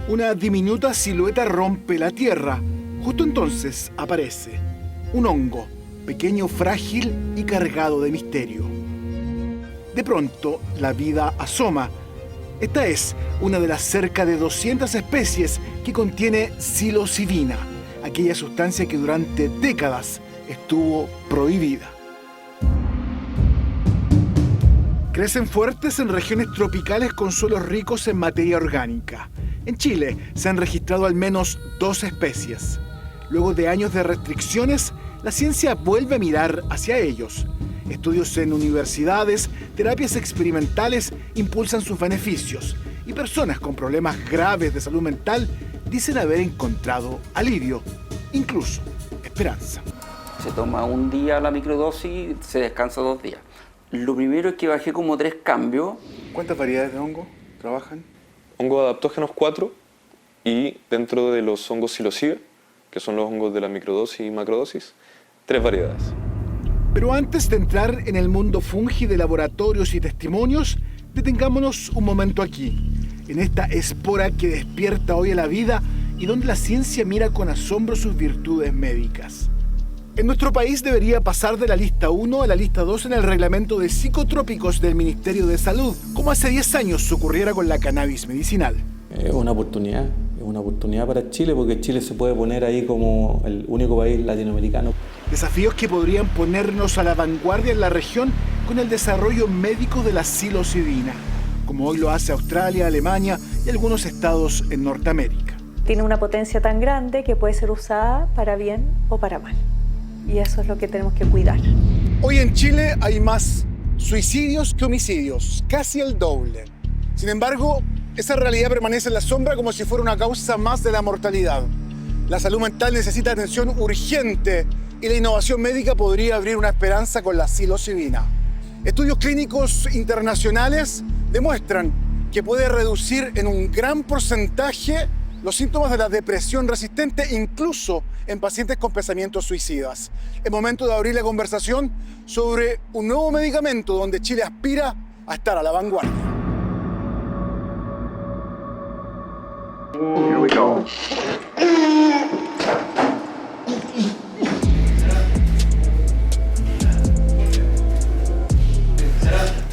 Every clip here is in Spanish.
Una diminuta silueta rompe la tierra. Justo entonces aparece un hongo, pequeño, frágil y cargado de misterio. De pronto, la vida asoma. Esta es una de las cerca de 200 especies que contiene psilocibina, aquella sustancia que durante décadas estuvo prohibida. Crecen fuertes en regiones tropicales con suelos ricos en materia orgánica. En Chile se han registrado al menos 2 especies. Luego de años de restricciones, la ciencia vuelve a mirar hacia ellos. Estudios en universidades, terapias experimentales impulsan sus beneficios y personas con problemas graves de salud mental dicen haber encontrado alivio, incluso esperanza. Se toma un día la microdosis, se descansa 2 días. Lo primero es que bajé como 3 cambios. ¿Cuántas variedades de hongo trabajan? Hongos adaptógenos 4 y dentro de los hongos psilocibe, que son los hongos de la microdosis y macrodosis, 3 variedades. Pero antes de entrar en el mundo fungi de laboratorios y testimonios, detengámonos un momento aquí, en esta espora que despierta hoy a la vida y donde la ciencia mira con asombro sus virtudes médicas. En nuestro país debería pasar de la lista 1 a la lista 2 en el reglamento de psicotrópicos del Ministerio de Salud, como hace 10 años ocurriera con la cannabis medicinal. Es una oportunidad para Chile, porque Chile se puede poner ahí como el único país latinoamericano. Desafíos que podrían ponernos a la vanguardia en la región con el desarrollo médico de la psilocibina, como hoy lo hace Australia, Alemania y algunos estados en Norteamérica. Tiene una potencia tan grande que puede ser usada para bien o para mal. Y eso es lo que tenemos que cuidar. Hoy en Chile hay más suicidios que homicidios, casi el doble. Sin embargo, esa realidad permanece en la sombra como si fuera una causa más de la mortalidad. La salud mental necesita atención urgente y la innovación médica podría abrir una esperanza con la psilocibina. Estudios clínicos internacionales demuestran que puede reducir en un gran porcentaje los síntomas de la depresión resistente, incluso en pacientes con pensamientos suicidas. Es momento de abrir la conversación sobre un nuevo medicamento donde Chile aspira a estar a la vanguardia. Here we go.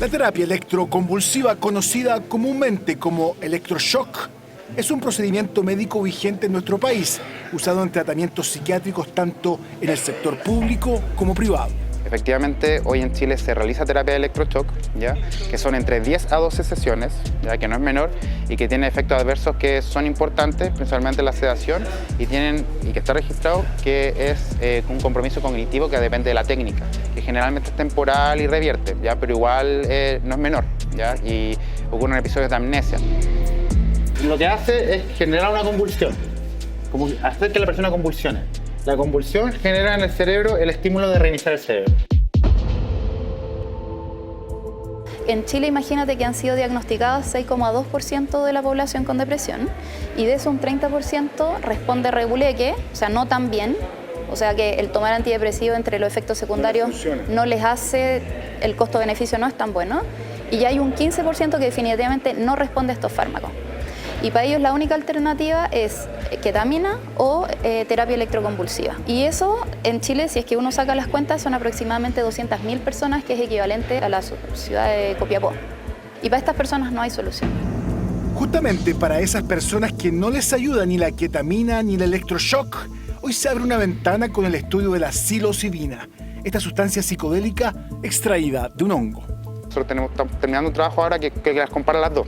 La terapia electroconvulsiva, conocida comúnmente como electroshock, es un procedimiento médico vigente en nuestro país, usado en tratamientos psiquiátricos tanto en el sector público como privado. Efectivamente, hoy en Chile se realiza terapia de electroshock, ¿ya? Que son entre 10 a 12 sesiones, ¿ya? Que no es menor y que tiene efectos adversos que son importantes, principalmente la sedación, y que está registrado que es un compromiso cognitivo que depende de la técnica, que generalmente es temporal y revierte, ¿ya? Pero igual no es menor, ¿ya? Y ocurren episodios de amnesia. Lo que hace es generar una convulsión, hacer que la persona convulsione. La convulsión genera en el cerebro el estímulo de reiniciar el cerebro. En Chile, imagínate que han sido diagnosticadas 6,2% de la población con depresión y de eso un 30% responde reguleque, o sea, no tan bien. O sea que el tomar antidepresivo entre los efectos secundarios no les hace, el costo-beneficio no es tan bueno. Y ya hay un 15% que definitivamente no responde a estos fármacos. Y para ellos la única alternativa es ketamina o terapia electroconvulsiva. Y eso en Chile, si es que uno saca las cuentas, son aproximadamente 200.000 personas, que es equivalente a la ciudad de Copiapó. Y para estas personas no hay solución. Justamente para esas personas que no les ayuda ni la ketamina ni el electroshock, hoy se abre una ventana con el estudio de la psilocibina, esta sustancia psicodélica extraída de un hongo. Nosotros estamos terminando un trabajo ahora que las compara las dos.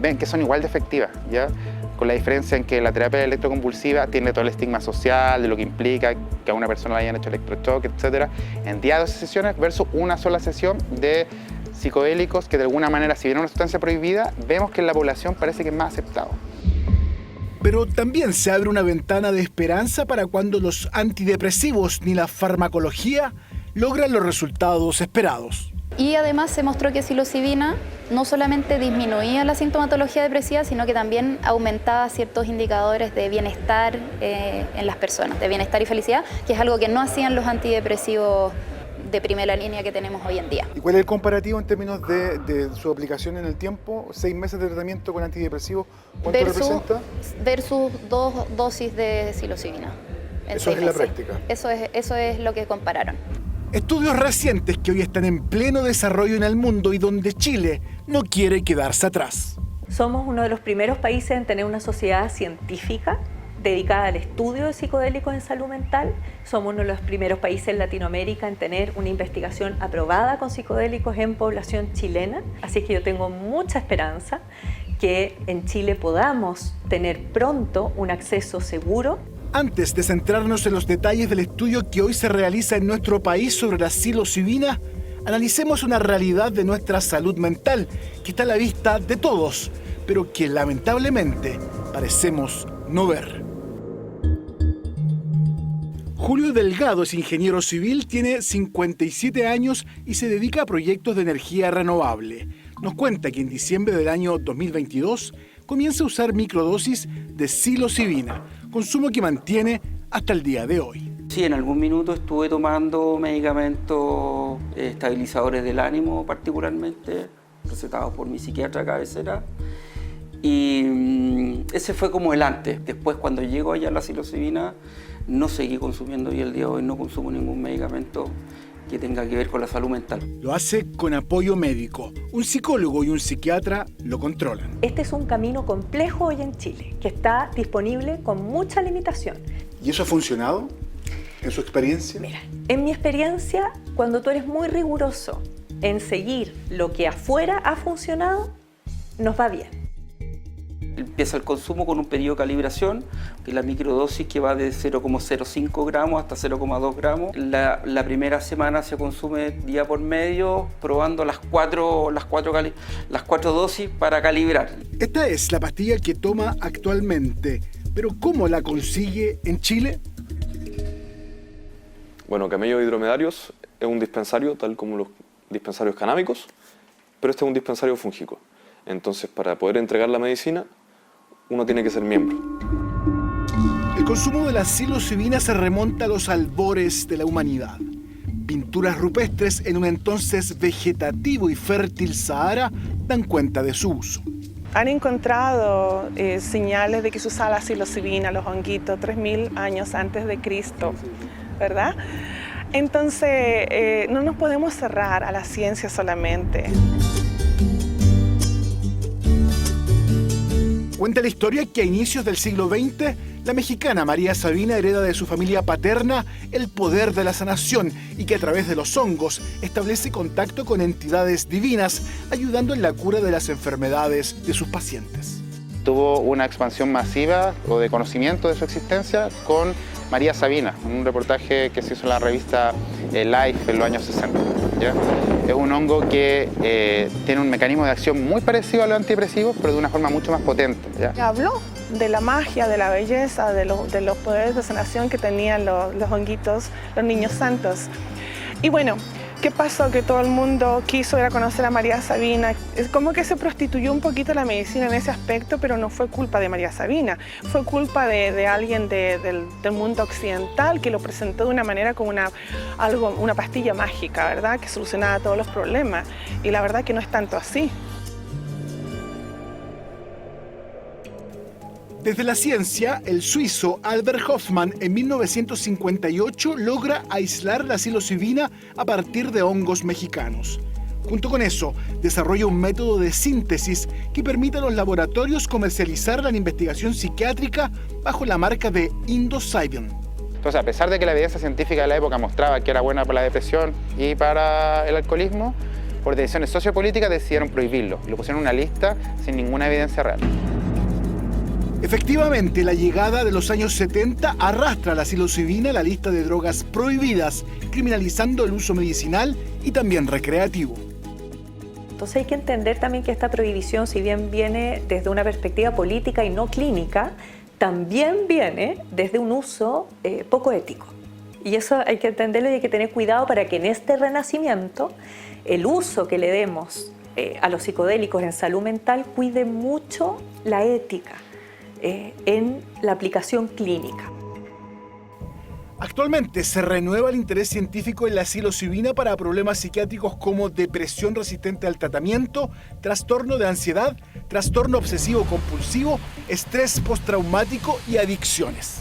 Ven que son igual de efectivas, ¿ya? Con la diferencia en que la terapia electroconvulsiva tiene todo el estigma social de lo que implica que a una persona le hayan hecho electroshock, etc. En día 12 sesiones versus una sola sesión de psicodélicos que de alguna manera, si bien es una sustancia prohibida, vemos que en la población parece que es más aceptado. Pero también se abre una ventana de esperanza para cuando los antidepresivos ni la farmacología logran los resultados esperados. Y además se mostró que psilocibina no solamente disminuía la sintomatología depresiva, sino que también aumentaba ciertos indicadores de bienestar en las personas, de bienestar y felicidad, que es algo que no hacían los antidepresivos de primera línea que tenemos hoy en día. ¿Y cuál es el comparativo en términos de su aplicación en el tiempo? 6 meses de tratamiento con antidepresivos, ¿cuánto representa? Versus 2 dosis de psilocibina. Eso es en la práctica. Eso es lo que compararon. Estudios recientes que hoy están en pleno desarrollo en el mundo y donde Chile no quiere quedarse atrás. Somos uno de los primeros países en tener una sociedad científica dedicada al estudio de psicodélicos en salud mental. Somos uno de los primeros países en Latinoamérica en tener una investigación aprobada con psicodélicos en población chilena. Así que yo tengo mucha esperanza que en Chile podamos tener pronto un acceso seguro. Antes de centrarnos en los detalles del estudio que hoy se realiza en nuestro país sobre la psilocibina, analicemos una realidad de nuestra salud mental que está a la vista de todos, pero que lamentablemente parecemos no ver. Julio Delgado es ingeniero civil, tiene 57 años y se dedica a proyectos de energía renovable. Nos cuenta que en diciembre del año 2022 comienza a usar microdosis de psilocibina, consumo que mantiene hasta el día de hoy. Sí, en algún minuto estuve tomando medicamentos estabilizadores del ánimo, particularmente, recetados por mi psiquiatra cabecera. Y ese fue como el antes. Después, cuando llego allá a la psilocibina, no seguí consumiendo y el día de hoy no consumo ningún medicamento que tenga que ver con la salud mental. Lo hace con apoyo médico. Un psicólogo y un psiquiatra lo controlan. Este es un camino complejo hoy en Chile, que está disponible con mucha limitación. ¿Y eso ha funcionado en su experiencia? Mira, en mi experiencia, cuando tú eres muy riguroso en seguir lo que afuera ha funcionado, nos va bien. Empieza el consumo con un periodo de calibración, que es la microdosis que va de 0,05 gramos hasta 0,2 gramos. La primera semana se consume día por medio, probando las cuatro dosis para calibrar. Esta es la pastilla que toma actualmente, pero ¿cómo la consigue en Chile? Bueno, Camellos Hidromedarios es un dispensario, tal como los dispensarios canábicos, pero este es un dispensario fúngico. Entonces, para poder entregar la medicina, uno tiene que ser miembro. El consumo de la psilocibina se remonta a los albores de la humanidad. Pinturas rupestres en un entonces vegetativo y fértil Sahara dan cuenta de su uso. Han encontrado señales de que se usaba la psilocibina, los honguitos, 3000 años antes de Cristo, ¿verdad? Entonces, no nos podemos cerrar a la ciencia solamente. Cuenta la historia que a inicios del siglo XX, la mexicana María Sabina hereda de su familia paterna el poder de la sanación y que a través de los hongos establece contacto con entidades divinas, ayudando en la cura de las enfermedades de sus pacientes. Tuvo una expansión masiva o de conocimiento de su existencia con María Sabina, en un reportaje que se hizo en la revista Life en los años 60. ¿Ya? Es un hongo que tiene un mecanismo de acción muy parecido a los antidepresivos, pero de una forma mucho más potente. ¿Ya? Habló de la magia, de la belleza, de los poderes de sanación que tenían los honguitos, los niños santos. Y bueno, ¿qué pasó? Que todo el mundo quiso ir a conocer a María Sabina. Es como que se prostituyó un poquito la medicina en ese aspecto, pero no fue culpa de María Sabina. Fue culpa de alguien del mundo occidental que lo presentó de una manera como una pastilla mágica, ¿verdad? Que solucionaba todos los problemas. Y la verdad que no es tanto así. Desde la ciencia, el suizo Albert Hofmann en 1958 logra aislar la psilocibina a partir de hongos mexicanos. Junto con eso, desarrolla un método de síntesis que permite a los laboratorios comercializarla en investigación psiquiátrica bajo la marca de Indocybin. Entonces, a pesar de que la evidencia científica de la época mostraba que era buena para la depresión y para el alcoholismo, por decisiones sociopolíticas decidieron prohibirlo y lo pusieron en una lista sin ninguna evidencia real. Efectivamente, la llegada de los años 70 arrastra la psilocibina a la lista de drogas prohibidas, criminalizando el uso medicinal y también recreativo. Entonces hay que entender también que esta prohibición, si bien viene desde una perspectiva política y no clínica, también viene desde un uso poco ético. Y eso hay que entenderlo y hay que tener cuidado para que en este renacimiento el uso que le demos a los psicodélicos en salud mental cuide mucho la ética en la aplicación clínica. Actualmente se renueva el interés científico en la psilocibina para problemas psiquiátricos como depresión resistente al tratamiento, trastorno de ansiedad, trastorno obsesivo compulsivo, estrés postraumático y adicciones.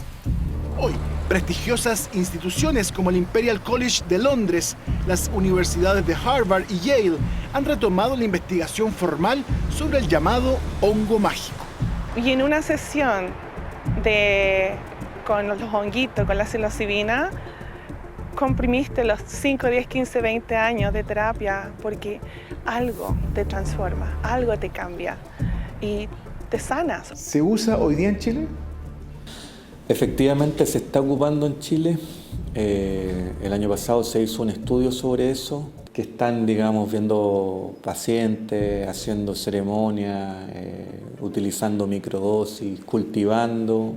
Hoy, prestigiosas instituciones como el Imperial College de Londres, las universidades de Harvard y Yale han retomado la investigación formal sobre el llamado hongo mágico. Y en una sesión con los honguitos, con la psilocibina, comprimiste los 5, 10, 15, 20 años de terapia porque algo te transforma, algo te cambia y te sanas. ¿Se usa hoy día en Chile? Efectivamente se está ocupando en Chile. El año pasado se hizo un estudio sobre eso, que están, digamos, viendo pacientes, haciendo ceremonias, utilizando microdosis, cultivando,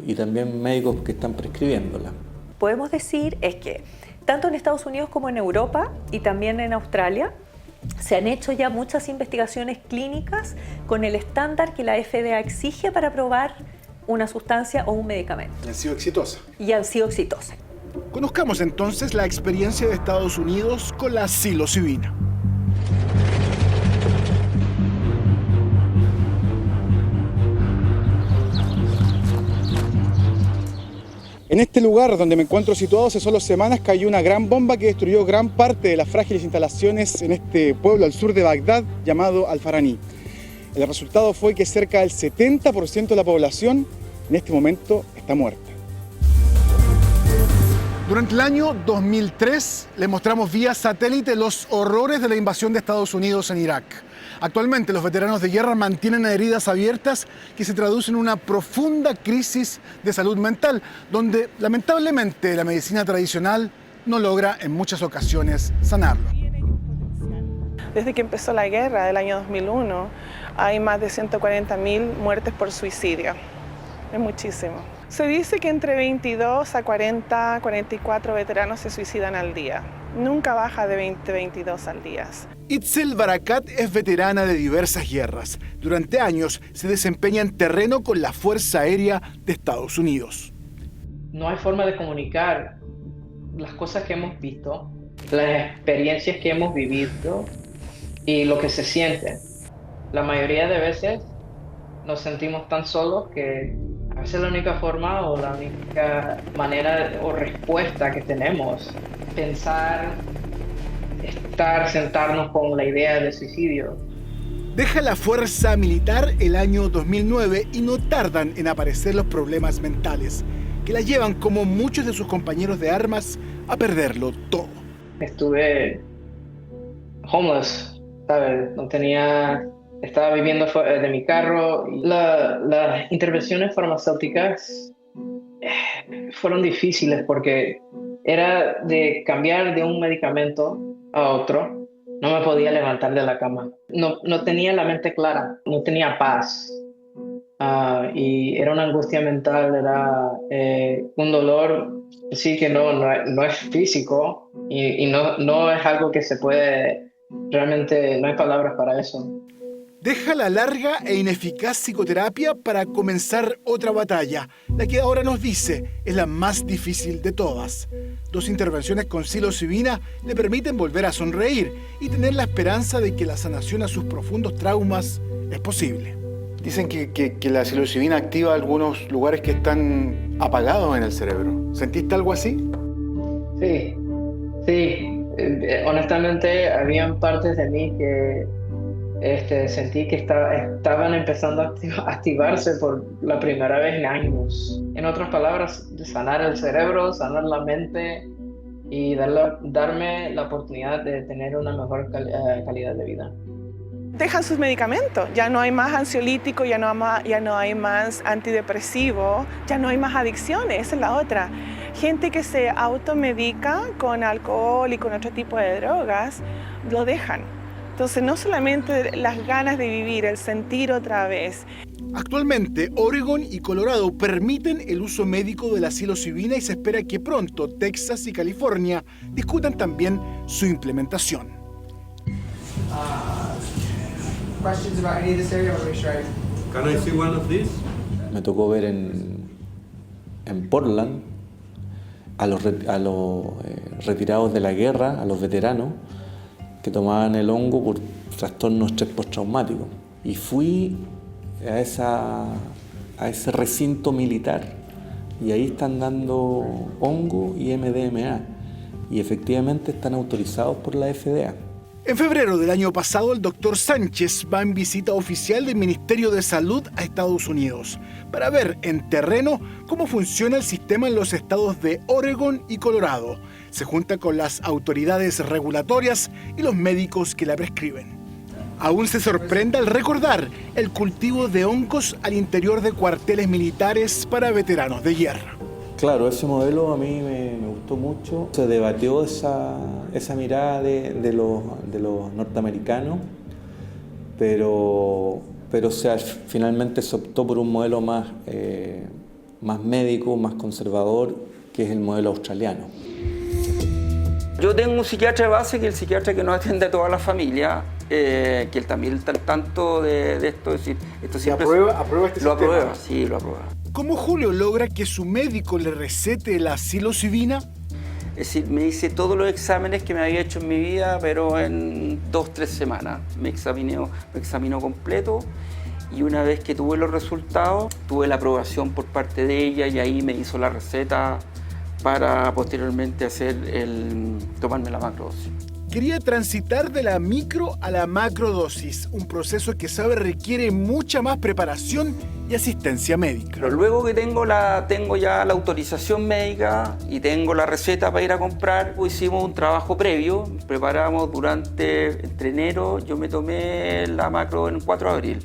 y también médicos que están prescribiéndola. Podemos decir es que tanto en Estados Unidos como en Europa y también en Australia se han hecho ya muchas investigaciones clínicas con el estándar que la FDA exige para probar una sustancia o un medicamento. ¿Y han sido exitosas? Y han sido exitosas. Conozcamos entonces la experiencia de Estados Unidos con la psilocibina. En este lugar donde me encuentro situado hace solo semanas cayó una gran bomba que destruyó gran parte de las frágiles instalaciones en este pueblo al sur de Bagdad llamado Al-Farani. El resultado fue que cerca del 70% de la población en este momento está muerta. Durante el año 2003 le mostramos vía satélite los horrores de la invasión de Estados Unidos en Irak. Actualmente los veteranos de guerra mantienen heridas abiertas que se traducen en una profunda crisis de salud mental, donde lamentablemente la medicina tradicional no logra en muchas ocasiones sanarlo. Desde que empezó la guerra del año 2001, hay más de 140.000 muertes por suicidio. Es muchísimo. Se dice que entre 22 a 40, 44 veteranos se suicidan al día. Nunca baja de 20, 22 al día. Itzel Barakat es veterana de diversas guerras. Durante años se desempeña en terreno con la Fuerza Aérea de Estados Unidos. No hay forma de comunicar las cosas que hemos visto, las experiencias que hemos vivido y lo que se siente. La mayoría de veces nos sentimos tan solos que a veces la única forma o la única manera o respuesta que tenemos es pensar, sentarnos con la idea de suicidio. Deja la fuerza militar el año 2009 y no tardan en aparecer los problemas mentales, que la llevan, como muchos de sus compañeros de armas, a perderlo todo. Estuve homeless, ¿sabes? Estaba viviendo de mi carro. Las intervenciones farmacéuticas fueron difíciles porque era de cambiar de un medicamento a otro. No me podía levantar de la cama. No tenía la mente clara, no tenía paz. Y era una angustia mental, era un dolor, sí, que no es físico y no es algo que se puede, realmente no hay palabras para eso. Deja la larga e ineficaz psicoterapia para comenzar otra batalla, la que ahora nos dice es la más difícil de todas. 2 intervenciones con psilocibina le permiten volver a sonreír y tener la esperanza de que la sanación a sus profundos traumas es posible. Dicen que la psilocibina activa algunos lugares que están apagados en el cerebro. ¿Sentiste algo así? Sí. Honestamente, habían partes de mí que sentí que estaban empezando a activarse por la primera vez en años. En otras palabras, sanar el cerebro, sanar la mente y darme la oportunidad de tener una mejor calidad de vida. Dejan sus medicamentos, ya no hay más ansiolítico, ya no hay más antidepresivo, ya no hay más adicciones, esa es la otra. Gente que se automedica con alcohol y con otro tipo de drogas, lo dejan. Entonces, no solamente las ganas de vivir, el sentir otra vez. Actualmente, Oregon y Colorado permiten el uso médico de la psilocibina y se espera que pronto Texas y California discutan también su implementación. Me tocó ver en Portland a los retirados de la guerra, a los veteranos, que tomaban el hongo por trastorno estrés postraumático. Y fui a ese recinto militar y ahí están dando hongo y MDMA y efectivamente están autorizados por la FDA. En febrero del año pasado, el doctor Sánchez va en visita oficial del Ministerio de Salud a Estados Unidos para ver en terreno cómo funciona el sistema en los estados de Oregon y Colorado. Se junta con las autoridades regulatorias y los médicos que la prescriben. Aún se sorprende al recordar el cultivo de hongos al interior de cuarteles militares para veteranos de guerra. Claro, ese modelo a mí me gustó mucho. Se debatió esa mirada de los norteamericanos, pero finalmente se optó por un modelo más médico, más conservador, que es el modelo australiano. Yo tengo un psiquiatra de base, que es el psiquiatra que nos atiende a toda la familia, que él también está al tanto de esto. Es decir, esto siempre ¿Aprueba este sistema? Lo aprueba, sí, lo aprueba. ¿Cómo Julio logra que su médico le recete la psilocibina? Es decir, me hice todos los exámenes que me había hecho en mi vida, pero en 2-3 semanas. Me examinó completo y una vez que tuve los resultados, tuve la aprobación por parte de ella y ahí me hizo la receta para posteriormente tomarme la macrodosis. Quería transitar de la micro a la macrodosis, un proceso que sabe requiere mucha más preparación y asistencia médica. Pero luego que tengo ya la autorización médica y tengo la receta para ir a comprar, pues hicimos un trabajo previo, preparamos entre enero, yo me tomé la macro en 4 de abril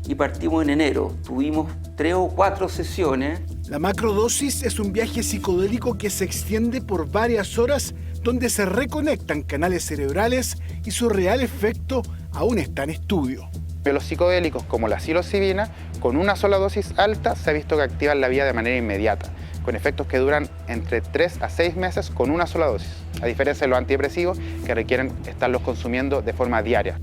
y partimos en enero. Tuvimos 3 o 4 sesiones. La macrodosis es un viaje psicodélico que se extiende por varias horas donde se reconectan canales cerebrales y su real efecto aún está en estudio. Los psicodélicos como la psilocibina, con una sola dosis alta se ha visto que activan la vida de manera inmediata, con efectos que duran entre 3 a 6 meses con una sola dosis, a diferencia de los antidepresivos que requieren estarlos consumiendo de forma diaria.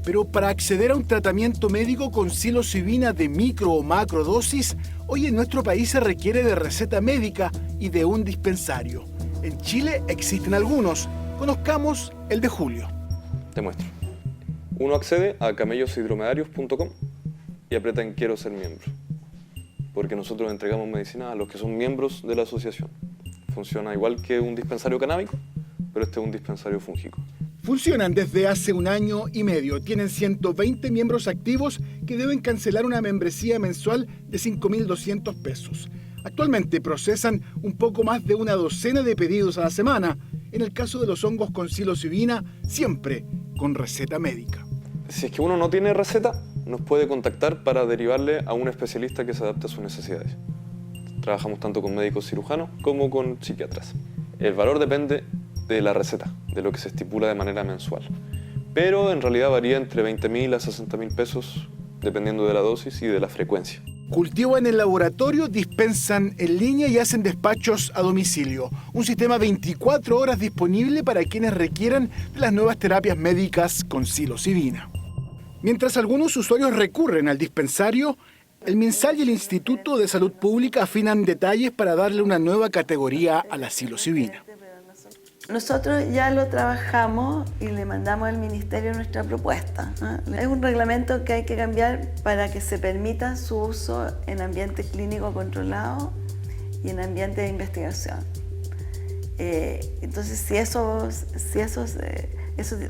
Pero para acceder a un tratamiento médico con psilocibina de micro o macrodosis, hoy en nuestro país se requiere de receta médica y de un dispensario. En Chile existen algunos. Conozcamos el de Julio. Te muestro. Uno accede a camelloshidromedarios.com y aprieta en Quiero ser miembro, porque nosotros entregamos medicina a los que son miembros de la asociación. Funciona igual que un dispensario canábico, pero este es un dispensario fúngico. Funcionan desde hace 1 año y medio. Tienen 120 miembros activos que deben cancelar una membresía mensual de 5.200 pesos. Actualmente procesan un poco más de una docena de pedidos a la semana. En el caso de los hongos con psilocibina, siempre con receta médica. Si es que uno no tiene receta, nos puede contactar para derivarle a un especialista que se adapte a sus necesidades. Trabajamos tanto con médicos cirujanos como con psiquiatras. El valor depende de la receta, de lo que se estipula de manera mensual. Pero en realidad varía entre 20.000 a 60.000 pesos, dependiendo de la dosis y de la frecuencia. Cultivan en el laboratorio, dispensan en línea y hacen despachos a domicilio. Un sistema 24 horas disponible para quienes requieran de las nuevas terapias médicas con psilocibina. Mientras algunos usuarios recurren al dispensario, el MinSal y el Instituto de Salud Pública afinan detalles para darle una nueva categoría a la psilocibina. Nosotros ya lo trabajamos y le mandamos al Ministerio nuestra propuesta. Es un reglamento que hay que cambiar para que se permita su uso en ambiente clínico controlado y en ambiente de investigación. Entonces, si eso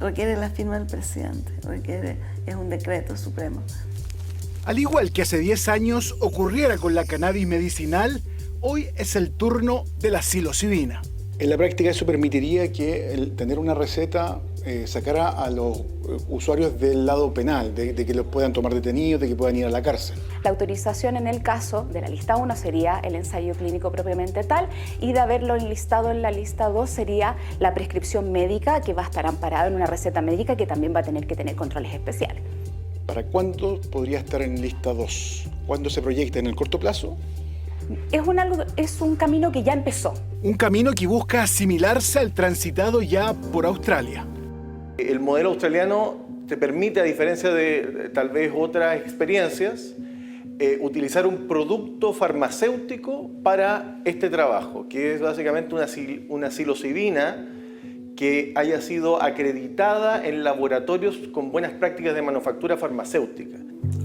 requiere la firma del presidente, es un decreto supremo. Al igual que hace 10 años ocurriera con la cannabis medicinal, hoy es el turno de la psilocibina. En la práctica eso permitiría que el tener una receta sacara a los usuarios del lado penal, de que los puedan tomar detenidos, de que puedan ir a la cárcel. La autorización en el caso de la lista 1 sería el ensayo clínico propiamente tal, y de haberlo enlistado en la lista 2 sería la prescripción médica, que va a estar amparada en una receta médica que también va a tener que tener controles especiales. ¿Para cuándo podría estar en lista 2? ¿Cuándo se proyecta? ¿En el corto plazo? Es un camino que ya empezó. Un camino que busca asimilarse al transitado ya por Australia. El modelo australiano te permite, a diferencia de tal vez otras experiencias, utilizar un producto farmacéutico para este trabajo, que es básicamente una psilocibina que haya sido acreditada en laboratorios con buenas prácticas de manufactura farmacéutica.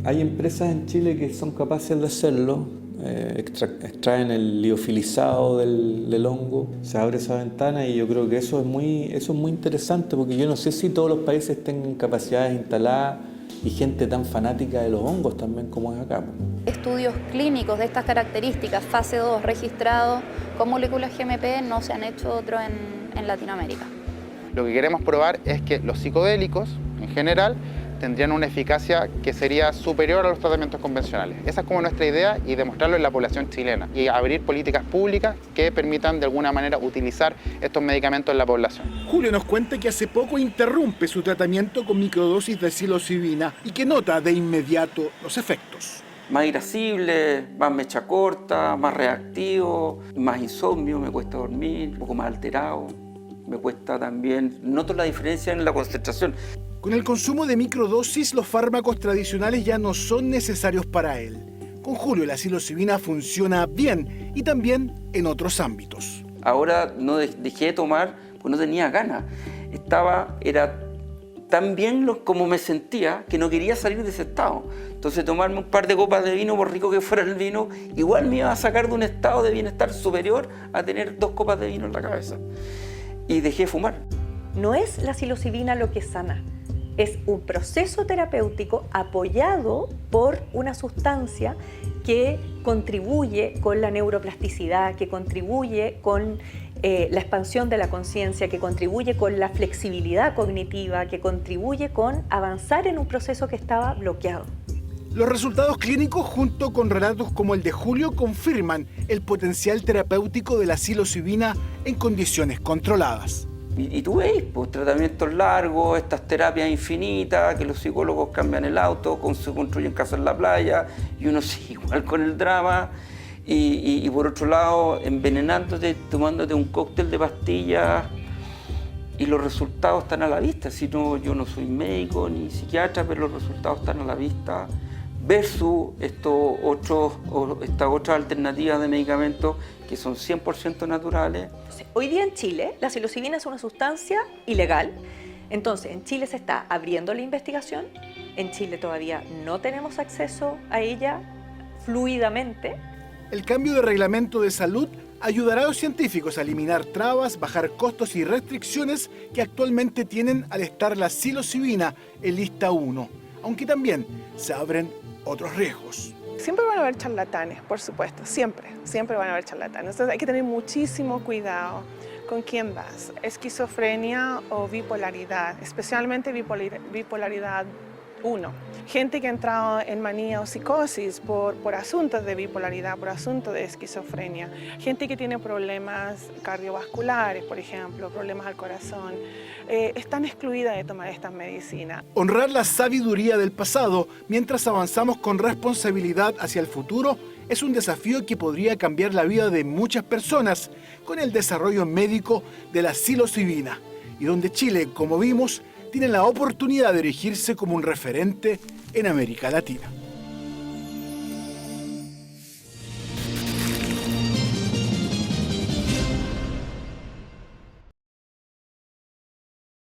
Hay empresas en Chile que son capaces de hacerlo, extraen el liofilizado del hongo, se abre esa ventana y yo creo que eso es muy interesante porque yo no sé si todos los países tengan capacidades instaladas y gente tan fanática de los hongos también como es acá. Estudios clínicos de estas características, fase 2, registrados con moléculas GMP, no se han hecho otros en Latinoamérica. Lo que queremos probar es que los psicodélicos, en general, tendrían una eficacia que sería superior a los tratamientos convencionales. Esa es como nuestra idea y demostrarlo en la población chilena y abrir políticas públicas que permitan de alguna manera utilizar estos medicamentos en la población. Julio nos cuenta que hace poco interrumpe su tratamiento con microdosis de psilocibina y que nota de inmediato los efectos. Más irascible, más mecha corta, más reactivo, más insomnio, me cuesta dormir, un poco más alterado. Me cuesta también, noto la diferencia en la concentración. Con el consumo de microdosis, los fármacos tradicionales ya no son necesarios para él. Con Julio, la psilocibina funciona bien y también en otros ámbitos. Ahora no dejé de tomar porque no tenía ganas. Era tan bien como me sentía que no quería salir de ese estado. Entonces tomarme un par de copas de vino, por rico que fuera el vino, igual me iba a sacar de un estado de bienestar superior a tener 2 copas de vino en la cabeza. Y dejé de fumar. No es la psilocibina lo que sana, es un proceso terapéutico apoyado por una sustancia que contribuye con la neuroplasticidad, que contribuye con la expansión de la conciencia, que contribuye con la flexibilidad cognitiva, que contribuye con avanzar en un proceso que estaba bloqueado. Los resultados clínicos, junto con relatos como el de Julio, confirman el potencial terapéutico de la psilocibina en condiciones controladas. Y tú ves, pues, tratamientos largos, estas terapias infinitas, que los psicólogos cambian el auto, se construyen casas en la playa, y uno sigue igual con el drama. Y por otro lado, envenenándote, tomándote un cóctel de pastillas, y los resultados están a la vista. Si no, yo no soy médico ni psiquiatra, pero los resultados están a la vista. Versus estas otras alternativas de medicamentos que son 100% naturales. Hoy día en Chile la psilocibina es una sustancia ilegal. Entonces en Chile se está abriendo la investigación. En Chile todavía no tenemos acceso a ella fluidamente. El cambio de reglamento de salud ayudará a los científicos a eliminar trabas, bajar costos y restricciones que actualmente tienen al estar la psilocibina en lista 1, aunque también se abren otros riesgos. Siempre van a haber charlatanes, por supuesto, siempre van a haber charlatanes. Entonces hay que tener muchísimo cuidado con quién vas, esquizofrenia o bipolaridad, especialmente bipolaridad 1. Gente que ha entrado en manía o psicosis por asuntos de bipolaridad, por asuntos de esquizofrenia. Gente que tiene problemas cardiovasculares, por ejemplo, problemas al corazón. Están excluidas de tomar estas medicinas. Honrar la sabiduría del pasado mientras avanzamos con responsabilidad hacia el futuro es un desafío que podría cambiar la vida de muchas personas con el desarrollo médico de la psilocibina, y donde Chile, como vimos, tiene la oportunidad de erigirse como un referente en América Latina.